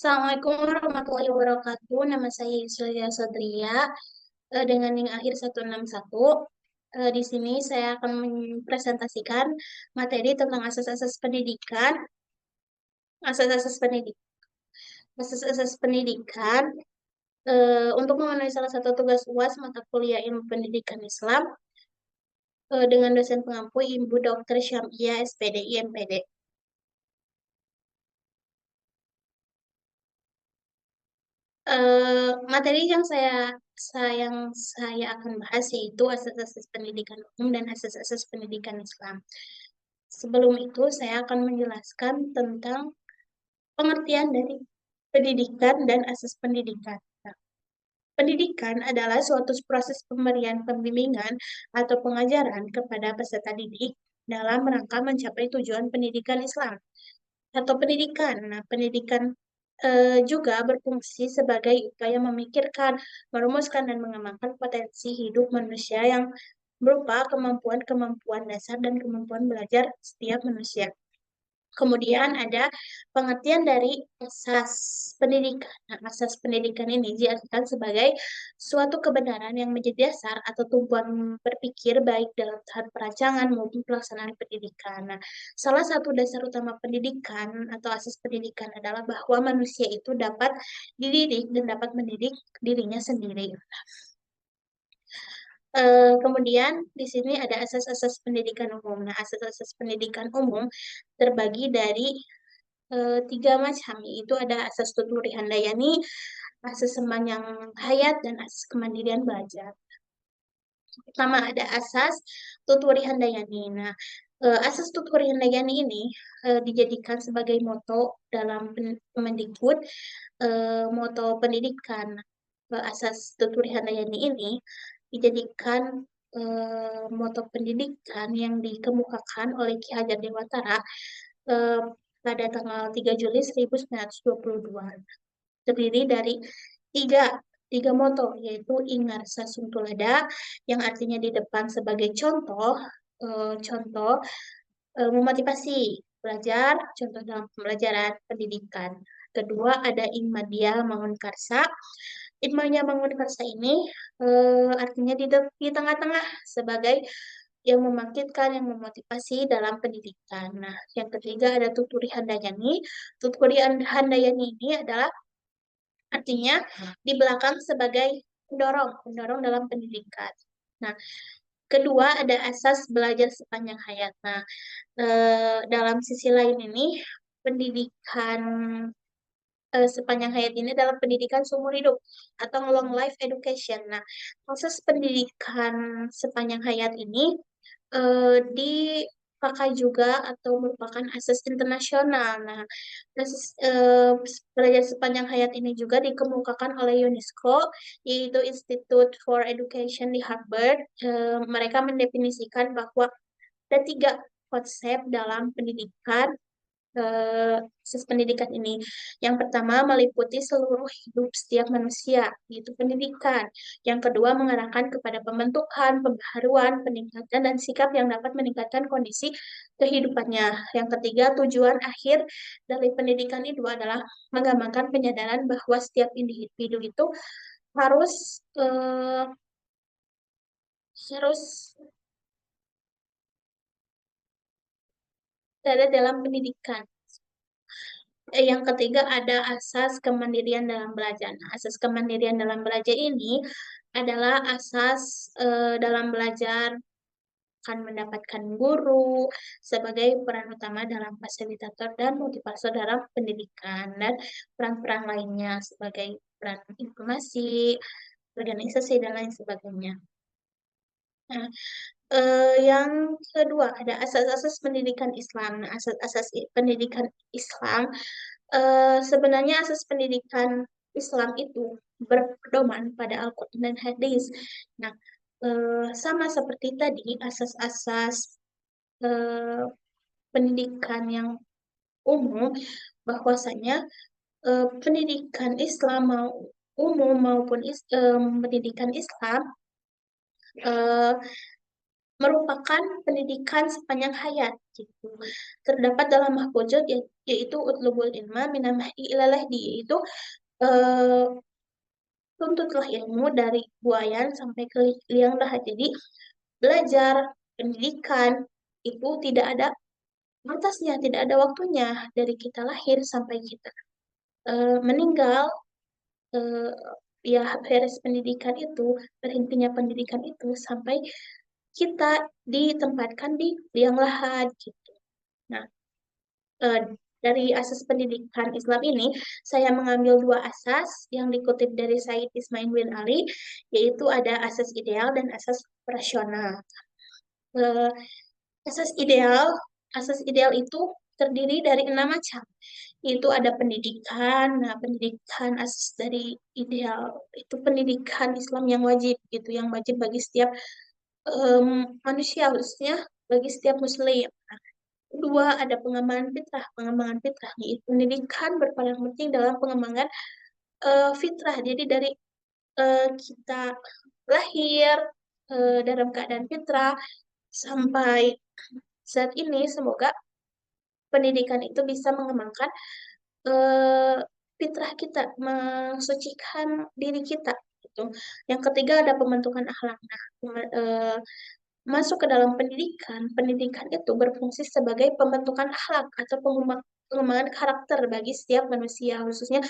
Assalamualaikum warahmatullahi wabarakatuh. Nama saya Yuslia Sodria dengan NIM akhir 161. Di sini saya akan mempresentasikan materi tentang asas-asas pendidikan. Asas-asas pendidik, asas-asas pendidikan untuk memenuhi salah satu tugas UAS mata kuliah Ilmu Pendidikan Islam dengan dosen pengampu Ibu Dr. Syamia SPD IMPD. Materi yang saya akan bahas yaitu asas-asas pendidikan umum dan asas-asas pendidikan Islam. Sebelum itu, saya akan menjelaskan tentang pengertian dari pendidikan dan asas pendidikan. Nah, pendidikan adalah suatu proses pemberian pembimbingan atau pengajaran kepada peserta didik dalam rangka mencapai tujuan pendidikan Islam atau pendidikan. Nah, pendidikan juga berfungsi sebagai upaya memikirkan, merumuskan, dan mengembangkan potensi hidup manusia yang berupa kemampuan-kemampuan dasar dan kemampuan belajar setiap manusia. Kemudian ada pengertian dari asas pendidikan. Nah, asas pendidikan ini diartikan sebagai suatu kebenaran yang menjadi dasar atau tumpuan berpikir baik dalam tahap perancangan maupun pelaksanaan pendidikan. Nah, salah satu dasar utama pendidikan atau asas pendidikan adalah bahwa manusia itu dapat dididik dan dapat mendidik dirinya sendiri. Kemudian di sini ada asas-asas pendidikan umum. Nah, asas-asas pendidikan umum terbagi dari tiga macam, yaitu ada asas tuturi handayani, asas semanjang hayat, dan asas kemandirian belajar. Pertama ada asas tuturi handayani. Nah, asas tuturi handayani ini dijadikan sebagai moto dalam Kemendikbud, moto pendidikan. Asas tuturi handayani ini dijadikan moto pendidikan yang dikemukakan oleh Ki Hajar Dewantara eh, pada tanggal 3 Juli 1922. Terdiri dari tiga, tiga moto, yaitu Ingarsa Sungtulada, yang artinya di depan sebagai contoh, contoh memotivasi belajar, contoh dalam pembelajaran pendidikan. Kedua ada Ingmadia Mangunkarsa. Ingmadia Mangunkarsa ini artinya di tengah-tengah sebagai yang membangkitkan, yang memotivasi dalam pendidikan. Nah, yang ketiga ada Tuturi Handayani. Tuturi Handayani ini adalah artinya di belakang sebagai pendorong, pendorong dalam pendidikan. Nah, kedua ada asas belajar sepanjang hayat. Nah, dalam sisi lain ini pendidikan sepanjang hayat ini adalah pendidikan seumur hidup atau long life education. Nah, proses pendidikan sepanjang hayat ini dipakai juga atau merupakan asas internasional. Nah, asas belajar sepanjang hayat ini juga dikemukakan oleh UNESCO, yaitu Institute for Education di Harvard. Mereka mendefinisikan bahwa ada tiga konsep dalam pendidikan proses pendidikan ini. Yang pertama, meliputi seluruh hidup setiap manusia, yaitu pendidikan. Yang kedua, mengarahkan kepada pembentukan, pembaharuan, peningkatan, dan sikap yang dapat meningkatkan kondisi kehidupannya. Yang ketiga, tujuan akhir dari pendidikan itu adalah mengembangkan penyadaran bahwa setiap individu itu harus harus ada dalam pendidikan. Yang ketiga ada asas kemandirian dalam belajar. Nah, asas kemandirian dalam belajar ini adalah asas dalam belajar akan mendapatkan guru sebagai peran utama dalam fasilitator dan motivator dalam pendidikan dan peran-peran lainnya sebagai peran informasi, organisasi dan lain sebagainya. Nah, yang kedua ada asas-asas pendidikan Islam. Nah, asas-asas pendidikan Islam sebenarnya asas pendidikan Islam itu berpedoman pada Al-Quran dan hadis. Nah, sama seperti tadi asas-asas eh, pendidikan yang umum, bahwasanya pendidikan Islam mau umum maupun pendidikan Islam eh, merupakan pendidikan sepanjang hayat gitu. Terdapat dalam mahfuzat yaitu utlubul ilma minal mahdi ilal lahdi, yaitu eh, tuntutlah ilmu dari buayan sampai ke liang lahat. Jadi belajar pendidikan itu tidak ada batasnya, tidak ada waktunya dari kita lahir sampai kita meninggal. eh, ya beres pendidikan itu, berhentinya pendidikan itu sampai kita ditempatkan di liang lahat gitu. Nah, eh, dari asas pendidikan Islam ini, saya mengambil dua asas yang dikutip dari Said Ismail bin Ali, yaitu ada asas ideal dan asas operasional. Eh, asas ideal, asas ideal itu terdiri dari 6 macam, yaitu ada pendidikan. Nah, pendidikan asas dari ideal itu pendidikan Islam yang wajib gitu, yang wajib bagi setiap manusia, khususnya bagi setiap muslim. Kedua, ada pengembangan fitrah. Pengembangan fitrah yaitu pendidikan berperan penting dalam pengembangan fitrah. Jadi dari kita lahir dalam keadaan fitrah sampai saat ini, semoga pendidikan itu bisa mengembangkan eh, fitrah kita, mensucikan diri kita. Gitu. Yang ketiga ada pembentukan akhlak. Nah, masuk ke dalam pendidikan, pendidikan itu berfungsi sebagai pembentukan akhlak atau pengembangan karakter bagi setiap manusia, khususnya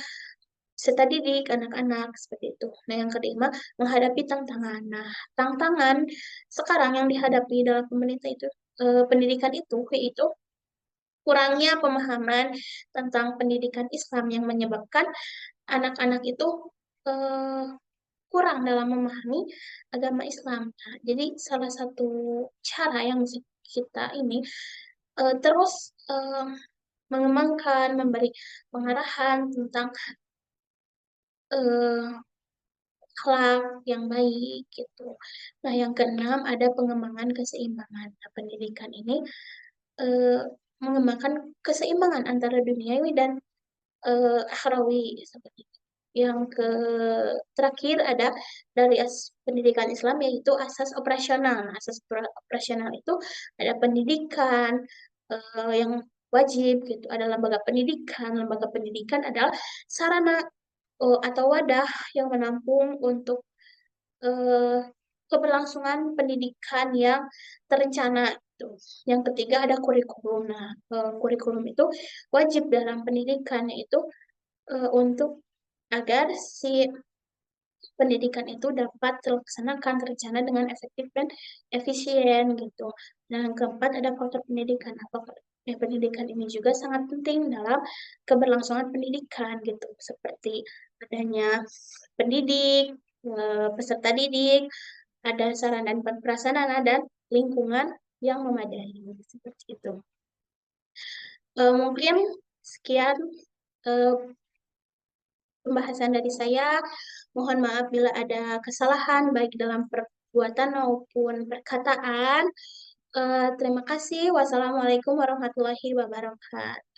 serta didik anak-anak seperti itu. Nah, yang kelima, menghadapi tantangan. Nah, tantangan sekarang yang dihadapi dalam pemerintah itu, pendidikan itu, yaitu kurangnya pemahaman tentang pendidikan Islam yang menyebabkan anak-anak itu eh, kurang dalam memahami agama Islam. Nah, jadi salah satu cara yang bisa kita ini terus eh, mengembangkan, memberi pengarahan tentang eh, akhlak yang baik gitu. Nah, yang keenam ada pengembangan keseimbangan. Nah, pendidikan ini eh, mengembangkan keseimbangan antara duniawi dan akhrawi seperti itu. Yang terakhir ada dari pendidikan Islam yaitu asas operasional. Nah, asas operasional itu ada pendidikan yang wajib gitu. Ada lembaga pendidikan. Lembaga pendidikan adalah sarana atau wadah yang menampung untuk eh, keberlangsungan pendidikan yang terencana. Gitu. Yang ketiga ada kurikulum. Nah, kurikulum itu wajib dalam pendidikan, yaitu untuk agar si pendidikan itu dapat terlaksanakan terencana dengan efektif dan efisien gitu. Dan yang keempat ada faktor pendidikan. Pendidikan ini juga sangat penting dalam keberlangsungan pendidikan gitu, seperti adanya pendidik, peserta didik, ada sarana dan prasarana dan lingkungan yang memadai seperti itu. Mungkin sekian eh, pembahasan dari saya. Mohon maaf bila ada kesalahan baik dalam perbuatan maupun perkataan. Terima kasih. Wassalamualaikum warahmatullahi wabarakatuh.